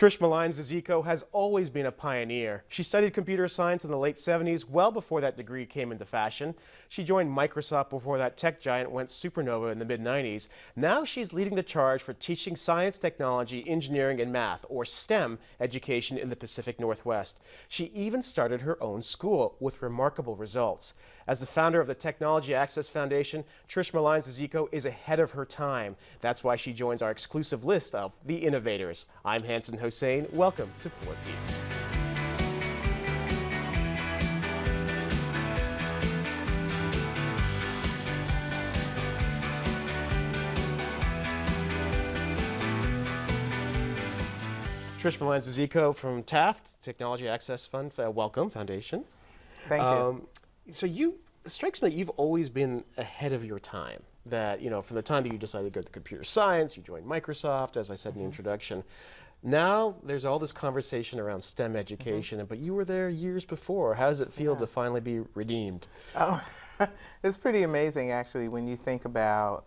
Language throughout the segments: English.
Trish Millines-Dziko has always been a pioneer. She studied computer science in the late 70s, well before that degree came into fashion. She joined Microsoft before that tech giant went supernova in the mid-90s. Now she's leading the charge for teaching science, technology, engineering, and math, or STEM, education in the Pacific Northwest. She even started her own school with remarkable results. As the founder of the Technology Access Foundation, Trish Millines-Dziko is ahead of her time. That's why she joins our exclusive list of the innovators. I'm Hanson Hossein. Welcome to Four Peaks. Trish Millines-Dziko from Taft Technology Access Fund. Welcome, Foundation. Thank you. So it strikes me that you've always been ahead of your time. That, from the time that you decided to go to computer science, you joined Microsoft, as I said in the introduction. Now there's all this conversation around STEM education, but you were there years before. How does it feel to finally be redeemed? Oh, it's pretty amazing, actually, when you think about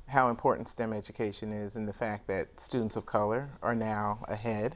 how important STEM education is and the fact that students of color are now ahead.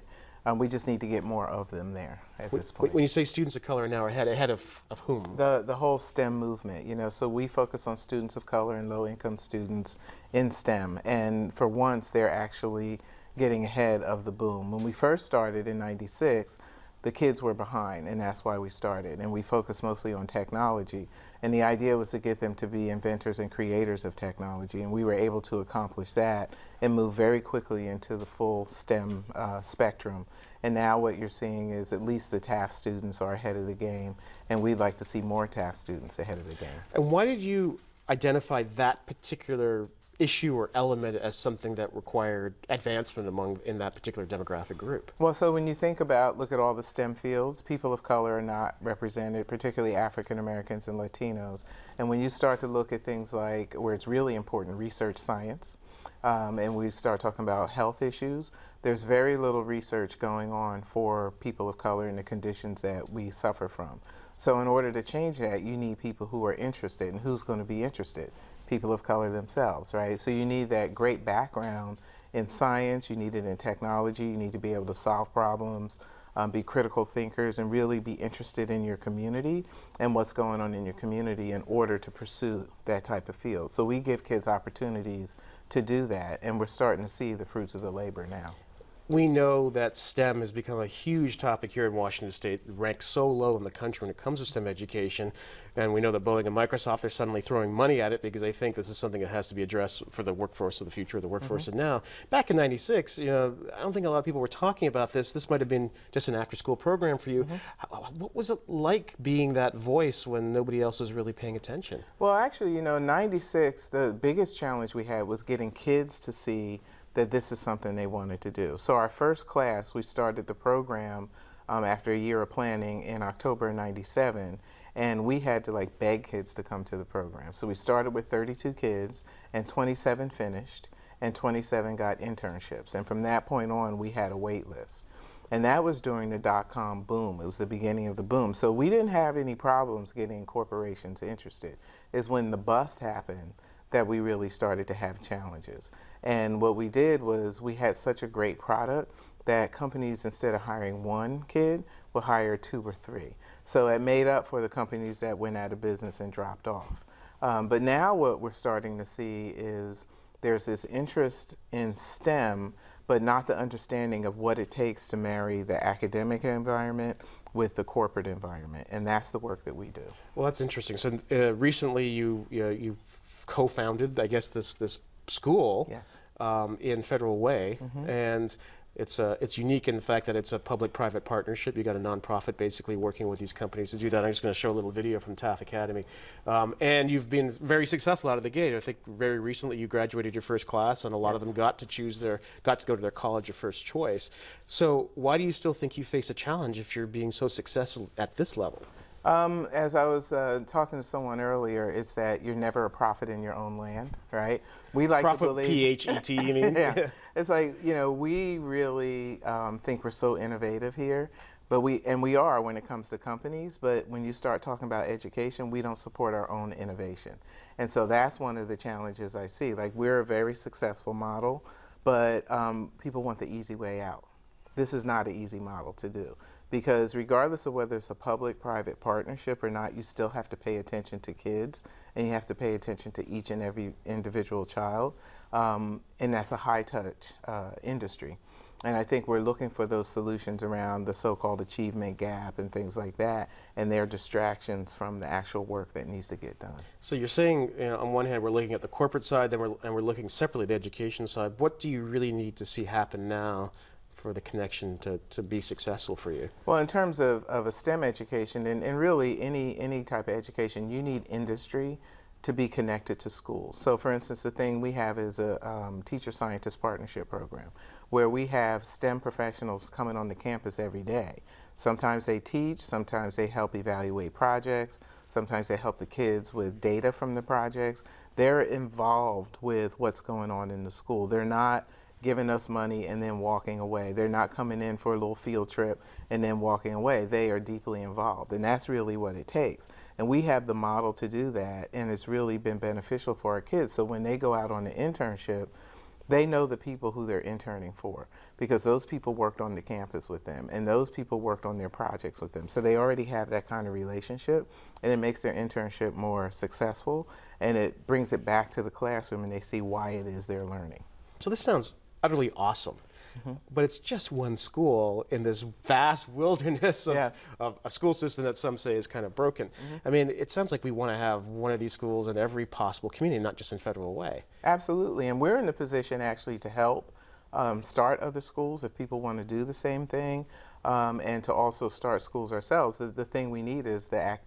We just need to get more of them there at this point. When you say students of color are now ahead of whom? The whole STEM movement, so we focus on students of color and low-income students in STEM, and for once they're actually getting ahead of the boom. When we first started in '96, the kids were behind, and that's why we started, and we focused mostly on technology, and the idea was to get them to be inventors and creators of technology, and we were able to accomplish that and move very quickly into the full STEM spectrum. And now what you're seeing is at least the Taft students are ahead of the game, and we'd like to see more Taft students ahead of the game. And why did you identify that particular issue or element as something that required advancement in that particular demographic group? Well, so when you look at all the STEM fields, people of color are not represented, particularly African Americans and Latinos. And when you start to look at things like where it's really important, research science, and we start talking about health issues, there's very little research going on for people of color and the conditions that we suffer from. So in order to change that, you need people who are interested, and who's going to be interested? People of color themselves, right? So you need that great background in science, you need it in technology, you need to be able to solve problems, be critical thinkers, and really be interested in your community and what's going on in your community in order to pursue that type of field. So we give kids opportunities to do that, and we're starting to see the fruits of the labor now. We know that STEM has become a huge topic here in Washington State. It ranks so low in the country when it comes to STEM education. And we know that Boeing and Microsoft are suddenly throwing money at it because they think this is something that has to be addressed for the workforce of the future, the workforce of now. Back in '96, I don't think a lot of people were talking about this. This might have been just an after-school program for you. What was it like being that voice when nobody else was really paying attention? Well, actually, '96, the biggest challenge we had was getting kids to see that this is something they wanted to do. So our first class, we started the program after a year of planning in October '97, and we had to beg kids to come to the program. So we started with 32 kids, and 27 finished, and 27 got internships. And from that point on, we had a wait list. And that was during the dot-com boom. It was the beginning of the boom. So we didn't have any problems getting corporations interested. It's when the bust happened that we really started to have challenges. And what we did was we had such a great product that companies, instead of hiring one kid, would hire 2 or 3. So it made up for the companies that went out of business and dropped off. But now what we're starting to see is there's this interest in STEM, but not the understanding of what it takes to marry the academic environment with the corporate environment, and that's the work that we do. Well, that's interesting. So recently you co-founded, I guess, this school. Yes. In Federal Way, and it's unique in the fact that it's a public-private partnership. You got a nonprofit basically working with these companies to do that. I'm just going to show a little video from Taft Academy, and you've been very successful out of the gate. I think very recently you graduated your first class, and a lot of them got to go to their college of first choice. So why do you still think you face a challenge if you're being so successful at this level? As I was talking to someone earlier, it's that you're never a prophet in your own land, right? We like prophet, to believe P-H-E-T, you mean? Yeah. It's like, we really think we're so innovative here, but we are when it comes to companies, but when you start talking about education, we don't support our own innovation. And so that's one of the challenges I see. We're a very successful model, but people want the easy way out. this is not an easy model to do, because regardless of whether it's a public-private partnership or not, you still have to pay attention to kids, and you have to pay attention to each and every individual child, and that's a high-touch industry. And I think we're looking for those solutions around the so-called achievement gap and things like that, and their distractions from the actual work that needs to get done. So you're saying, on one hand, we're looking at the corporate side, then we're looking separately at the education side. What do you really need to see happen now for the connection to be successful for you? Well, in terms of a STEM education, and really any type of education, you need industry to be connected to schools. So for instance, the thing we have is a teacher-scientist partnership program where we have STEM professionals coming on the campus every day. Sometimes they teach, sometimes they help evaluate projects, sometimes they help the kids with data from the projects. They're involved with what's going on in the school. They're not giving us money and then walking away. They're not coming in for a little field trip and then walking away. They are deeply involved, and that's really what it takes. And we have the model to do that, and it's really been beneficial for our kids. So when they go out on the internship, they know the people who they're interning for, because those people worked on the campus with them, and those people worked on their projects with them. So they already have that kind of relationship, and it makes their internship more successful, and it brings it back to the classroom, and they see why it is they're learning. So this sounds utterly awesome. But it's just one school in this vast wilderness of a school system that some say is kind of broken. I mean, it sounds like we want to have one of these schools in every possible community, not just in Federal Way. Absolutely, and we're in the position actually to help start other schools if people want to do the same thing, and to also start schools ourselves. The thing we need is the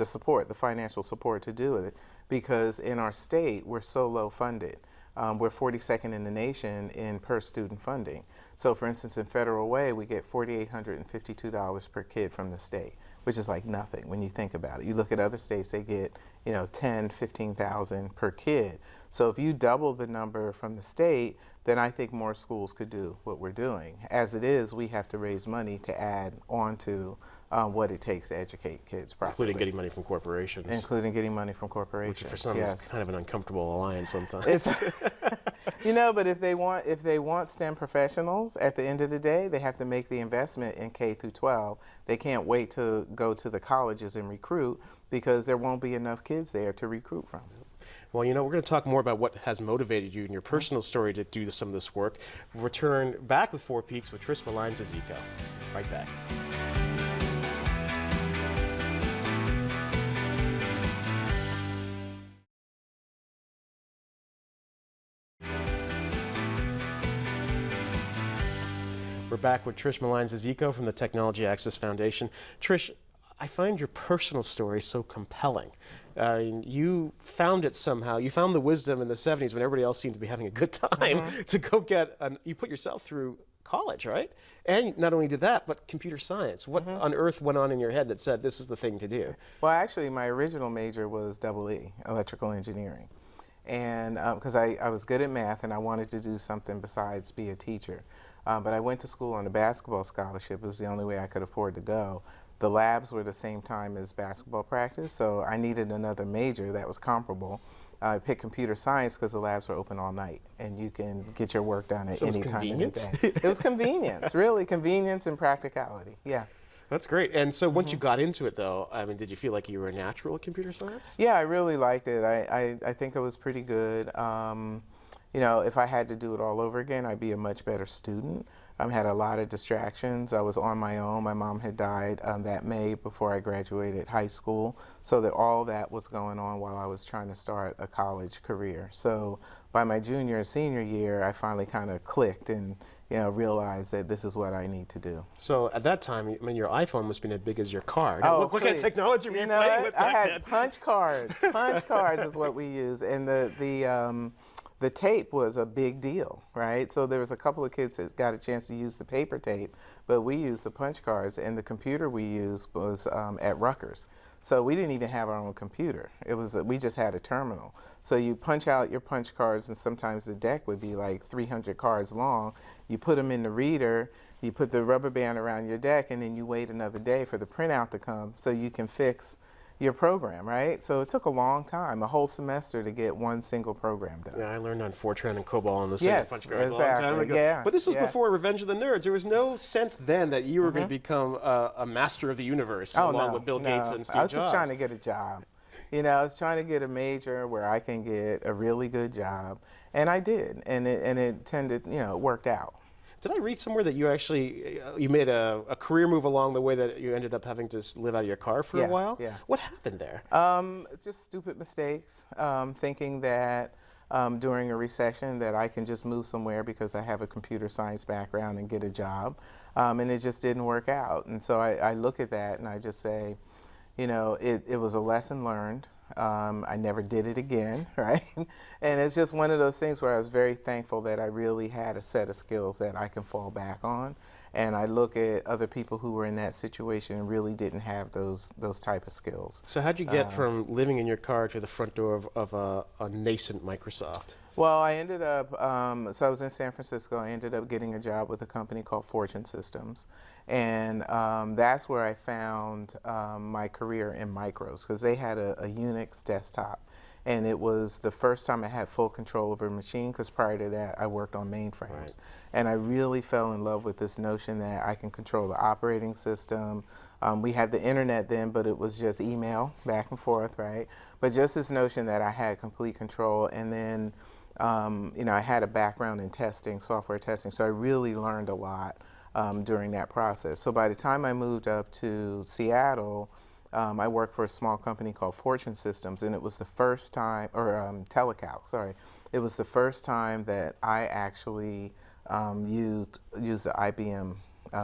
support, the financial support to do it, because in our state we're so low funded. We're 42nd in the nation in per student funding. So for instance, in Federal Way, we get $4,852 per kid from the state, which is like nothing when you think about it. You look at other states, they get, 10, 15,000 per kid. So if you double the number from the state, then I think more schools could do what we're doing. As it is, we have to raise money to add on to what it takes to educate kids properly. Including getting money from corporations. Including getting money from corporations. Which for some is kind of an uncomfortable alliance sometimes. But if they want STEM professionals, at the end of the day, they have to make the investment in K through 12. They can't wait to go to the colleges and recruit, because there won't be enough kids there to recruit from. Well, we're going to talk more about what has motivated you in your personal story to do some of this work. We'll return back with 4 Peaks with Trish Millines-Dziko. Right back. We're back with Trish Millines-Dziko from the Technology Access Foundation. Trish, I find your personal story so compelling. You found it somehow. You found the wisdom in the 70s when everybody else seemed to be having a good time to go get, you put yourself through college, right? And not only did that, but computer science. What on earth went on in your head that said this is the thing to do? Well, actually, my original major was EE, electrical engineering. And because I was good at math and I wanted to do something besides be a teacher. But I went to school on a basketball scholarship. It was the only way I could afford to go. The labs were the same time as basketball practice, so I needed another major that was comparable. I picked computer science because the labs were open all night, and you can get your work done at any time of the day. It was convenience, really, convenience and practicality, yeah. That's great. And so once you got into it, though, I mean, did you feel like you were a natural at computer science? Yeah, I really liked it. I think it was pretty good. If I had to do it all over again, I'd be a much better student. I had a lot of distractions. I was on my own. My mom had died that May before I graduated high school, so that all that was going on while I was trying to start a college career. So by my junior and senior year, I finally kind of clicked and realized that this is what I need to do. So at that time, I mean, your iPhone must have been as big as your car. Oh, what kind of technology were you playing with? I had punch cards. Punch cards is what we used, and the tape was a big deal, right? So there was a couple of kids that got a chance to use the paper tape, but we used the punch cards, and the computer we used was at Rutgers. So we didn't even have our own computer. We just had a terminal. So you punch out your punch cards, and sometimes the deck would be like 300 cards long. You put them in the reader, you put the rubber band around your deck, and then you wait another day for the printout to come so you can fix your program, right? So it took a long time, a whole semester, to get one single program done. Yeah, I learned on Fortran and COBOL and the Yes, punch cards a long exactly. time ago. Yeah, But this was yeah. before Revenge of the Nerds. There was no sense then that you were going to become a master of the universe along with Bill Gates and Steve Jobs. I was just trying to get a job. You know, I was trying to get a major where I can get a really good job, and I did, and it tended, you know, it worked out. Did I read somewhere that you actually you made a career move along the way that you ended up having to live out of your car for a while? Yeah. What happened there? It's just stupid mistakes, thinking that during a recession that I can just move somewhere because I have a computer science background and get a job, and it just didn't work out. And so I look at that and I just say, you know, it was a lesson learned. I never did it again, right? And it's just one of those things where I was very thankful that I really had a set of skills that I can fall back on. And I look at other people who were in that situation and really didn't have those type of skills. So how'd you get from living in your car to the front door of a nascent Microsoft? Well, I ended up, so I was in San Francisco. I ended up getting a job with a company called Fortune Systems. And that's where I found my career in micros, because they had a Unix desktop. And it was the first time I had full control over a machine, because prior to that, I worked on mainframes. Right. And I really fell in love with this notion that I can control the operating system. We had the internet then, but it was just email back and forth, right? But just this notion that I had complete control. And then, you know, I had a background in testing, software testing, so I really learned a lot during that process. So by the time I moved up to Seattle, I worked for a small company called Fortune Systems, and it was the first time, or Telecalc, sorry. It was the first time that I actually used the IBM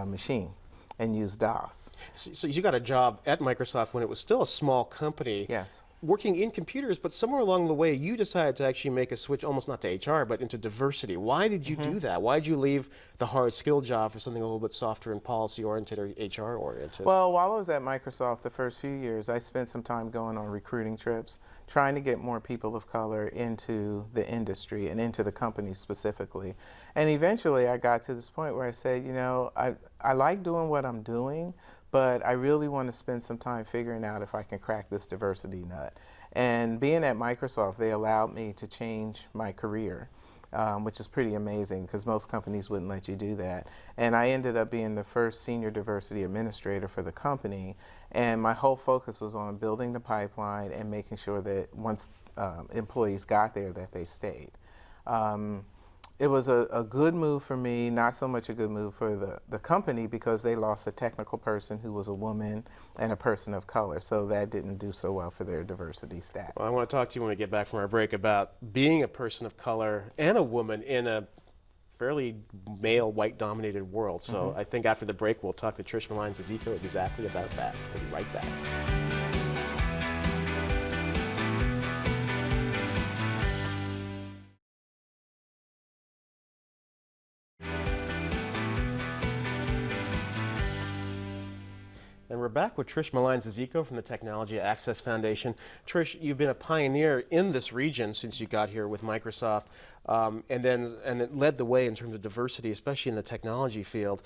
machine and used DOS. So you got a job at Microsoft when it was still a small company. Yes. Working in computers, but somewhere along the way you decided to actually make a switch, almost not to HR, but into diversity. Why did you do that? Why did you leave the hard skill job for something a little bit softer and policy oriented or HR oriented? Well, while I was at Microsoft the first few years, I spent some time going on recruiting trips, trying to get more people of color into the industry and into the company specifically. And eventually I got to this point where I said, you know, I like doing what I'm doing, but I really want to spend some time figuring out if I can crack this diversity nut. And being at Microsoft, they allowed me to change my career, which is pretty amazing because most companies wouldn't let you do that. And I ended up being the first senior diversity administrator for the company. And my whole focus was on building the pipeline and making sure that once employees got there, that they stayed. It was a good move for me, not so much a good move for the company because they lost a technical person who was a woman and a person of color, so that didn't do so well for their diversity stat. Well, I want to talk to you when we get back from our break about being a person of color and a woman in a fairly male, white-dominated world. So I think after the break, we'll talk to Trish Millines-Dziko exactly about that. We'll be right back. And we're back with Trish Millines-Dziko from the Technology Access Foundation. Trish, you've been a pioneer in this region since you got here with Microsoft, and it led the way in terms of diversity, especially in the technology field.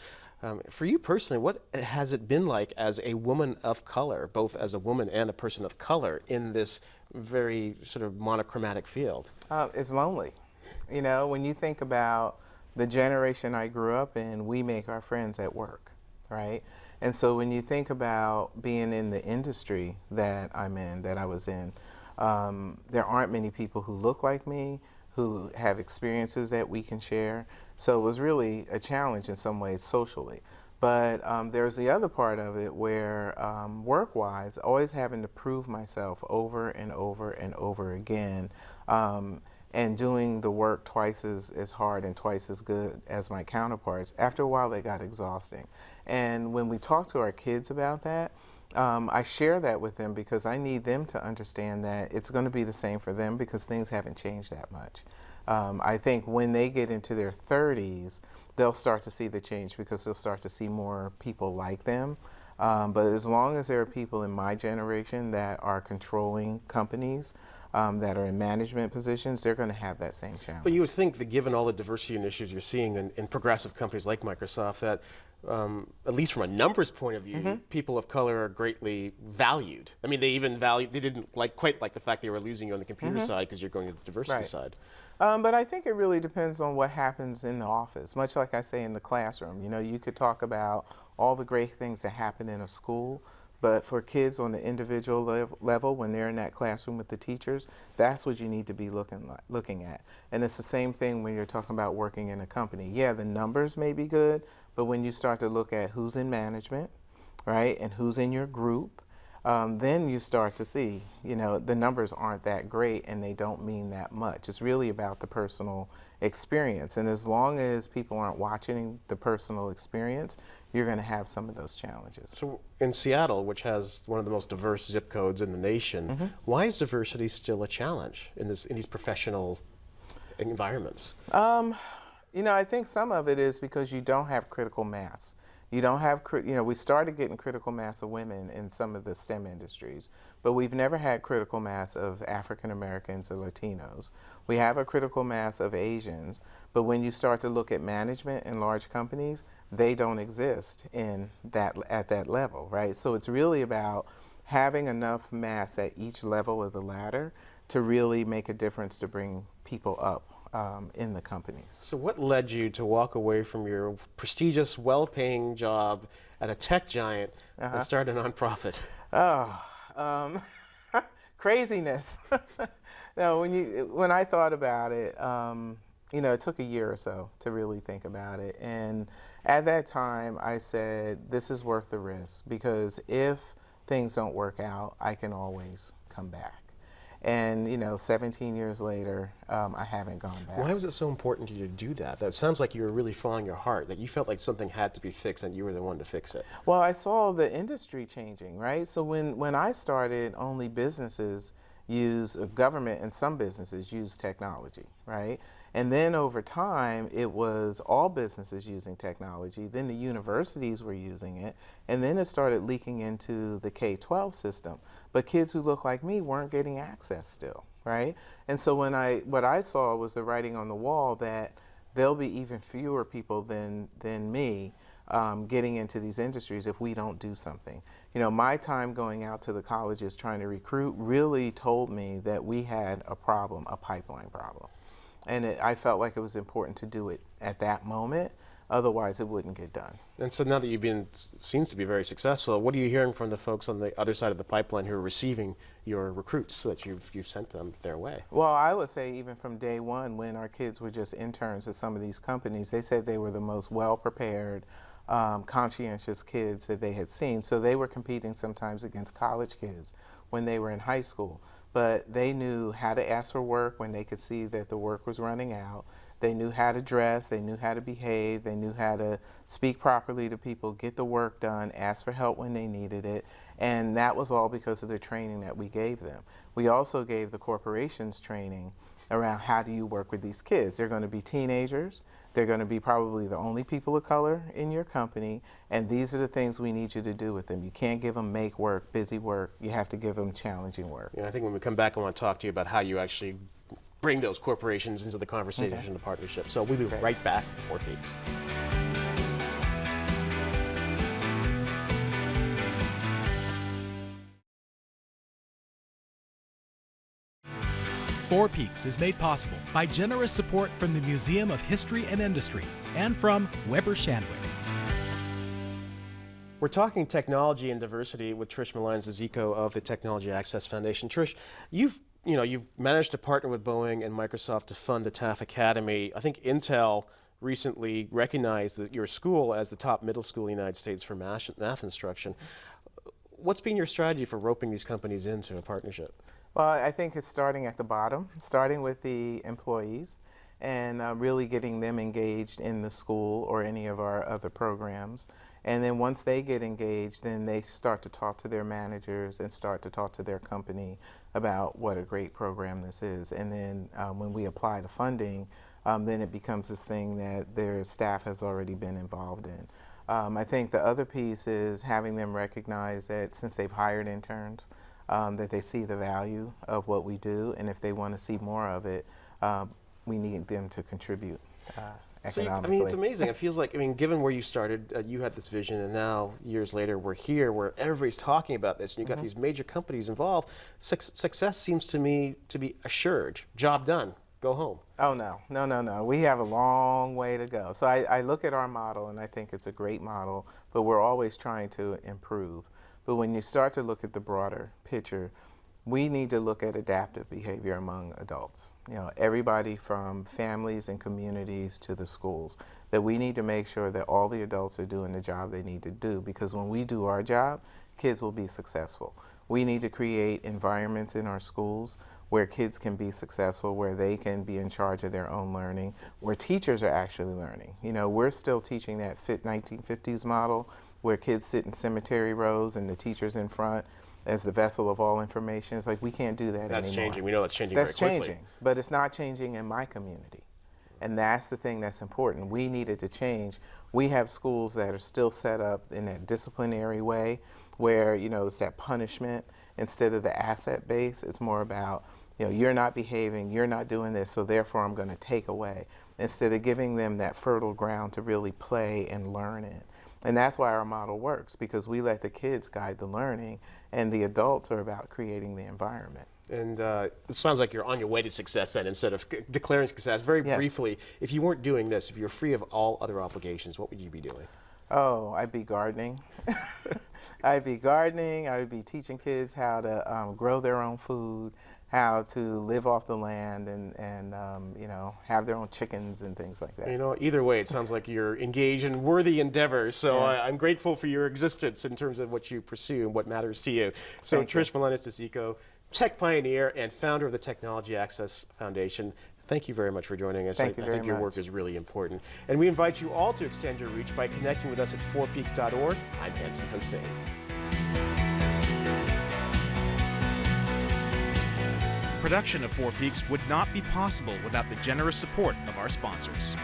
For you personally, what has it been like as a woman of color, both as a woman and a person of color, in this very sort of monochromatic field? It's lonely. You know, when you think about the generation I grew up in, we make our friends at work, right? And so when you think about being in the industry that I'm in, that I was in, there aren't many people who look like me, who have experiences that we can share. So it was really a challenge in some ways socially. But there's the other part of it where work-wise, always having to prove myself over and over and over again, and doing the work twice as hard and twice as good as my counterparts. After a while, they got exhausting. And when we talk to our kids about that, I share that with them because I need them to understand that it's going to be the same for them because things haven't changed that much. I think when they get into their 30s, they'll start to see the change because they'll start to see more people like them. But as long as there are people in my generation that are controlling companies, that are in management positions, they're going to have that same challenge. But you would think that given all the diversity initiatives you're seeing in progressive companies like Microsoft, that at least from a numbers point of view, people of color are greatly valued. I mean, they didn't quite like the fact they were losing you on the computer side because you're going to the diversity side. But I think it really depends on what happens in the office. Much like I say in the classroom, you know, you could talk about all the great things that happen in a school, but for kids on the individual level, when they're in that classroom with the teachers, that's what you need to be looking at. And it's the same thing when you're talking about working in a company. Yeah, the numbers may be good, but when you start to look at who's in management, right, and who's in your group, then you start to see, you know, the numbers aren't that great and they don't mean that much. It's really about the personal experience. And as long as people aren't watching the personal experience, you're going to have some of those challenges. So in Seattle, which has one of the most diverse zip codes in the nation, why is diversity still a challenge in these professional environments? You know, I think some of it is because you don't have critical mass. You don't have, you know, we started getting critical mass of women in some of the STEM industries, but we've never had critical mass of African Americans or Latinos. We have a critical mass of Asians, but when you start to look at management in large companies, they don't exist at that level, right? So it's really about having enough mass at each level of the ladder to really make a difference to bring people up in the companies. So what led you to walk away from your prestigious, well-paying job at a tech giant and start a nonprofit? Craziness. No, when I thought about it, you know, it took a year or so to really think about it. And at that time, I said, this is worth the risk, because if things don't work out, I can always come back. And, you know, 17 years later, I haven't gone back. Why was it so important to you to do that? That sounds like you were really following your heart, that you felt like something had to be fixed and you were the one to fix it. Well, I saw the industry changing, right? So when I started, only businesses government and some businesses use technology, right? And then over time, it was all businesses using technology. Then the universities were using it. And then it started leaking into the K-12 system. But kids who look like me weren't getting access still, right? And so what I saw was the writing on the wall that there'll be even fewer people than me getting into these industries if we don't do something. You know, my time going out to the colleges trying to recruit really told me that we had a problem, a pipeline problem. And I felt like it was important to do it at that moment, otherwise it wouldn't get done. And so now that seems to be very successful, what are you hearing from the folks on the other side of the pipeline who are receiving your recruits so that you've sent them their way? Well, I would say even from day one, when our kids were just interns at some of these companies, they said they were the most well-prepared, conscientious kids that they had seen. So they were competing sometimes against college kids when they were in high school. But they knew how to ask for work when they could see that the work was running out. They knew how to dress, they knew how to behave, they knew how to speak properly to people, get the work done, ask for help when they needed it. And that was all because of the training that we gave them. We also gave the corporations training around how do you work with these kids. They're going to be teenagers. They're going to be probably the only people of color in your company, and these are the things we need you to do with them. You can't give them make work, busy work. You have to give them challenging work. Yeah, I think when we come back, I want to talk to you about how you actually bring those corporations into the conversation and the partnership. So we'll be right back at 4 Peaks. Four Peaks is made possible by generous support from the Museum of History and Industry and from Weber Shandwick. We're talking technology and diversity with Trish Millines-Dziko of the Technology Access Foundation. Trish, you've managed to partner with Boeing and Microsoft to fund the TAF Academy. I think Intel recently recognized your school as the top middle school in the United States for math instruction. What's been your strategy for roping these companies into a partnership? Well, I think it's starting at the bottom, starting with the employees and really getting them engaged in the school or any of our other programs. And then once they get engaged, then they start to talk to their managers and start to talk to their company about what a great program this is. And then when we apply the funding, then it becomes this thing that their staff has already been involved in. I think the other piece is having them recognize that since they've hired interns, that they see the value of what we do, and if they want to see more of it, we need them to contribute economically. I mean, it's amazing. It feels like, I mean, given where you started, you had this vision, and now years later we're here where everybody's talking about this, and you've got these major companies involved. Success seems to me to be assured. Job done. Go home. Oh, no, no, no, no. We have a long way to go. So I look at our model, and I think it's a great model, but we're always trying to improve. But when you start to look at the broader picture, we need to look at adaptive behavior among adults. You know, everybody from families and communities to the schools, that we need to make sure that all the adults are doing the job they need to do, because when we do our job, kids will be successful. We need to create environments in our schools where kids can be successful, where they can be in charge of their own learning, where teachers are actually learning. You know, we're still teaching that 1950s model where kids sit in cemetery rows and the teacher's in front as the vessel of all information. It's like, we can't do that anymore. That's changing. We know that's changing That's very quickly. changing, but it's not changing in my community. And that's the thing that's important. We needed to change. We have schools that are still set up in that disciplinary way where, you know, it's that punishment instead of the asset base. It's more about, you know, you're not behaving, you're not doing this, so therefore I'm going to take away, instead of giving them that fertile ground to really play and learn in. And that's why our model works, because we let the kids guide the learning, and the adults are about creating the environment. And it sounds like you're on your way to success then, instead of declaring success. Very Yes. briefly, if you weren't doing this, if you're free of all other obligations, what would you be doing? Oh, I'd be gardening. I'd be gardening. I would be teaching kids how to grow their own food, how to live off the land, and you know, have their own chickens and things like that. You know, either way, it sounds like you're engaged in worthy endeavors. So Yes. I'm grateful for your existence in terms of what you pursue and what matters to you. So Thank you. Trish Millines-Dziko, tech pioneer and founder of the Technology Access Foundation. Thank you very much for joining us. Thank you I very think your work much. is really important. And we invite you all to extend your reach by connecting with us at 4peaks.org. I'm Hanson Hossein. Production of Four Peaks would not be possible without the generous support of our sponsors.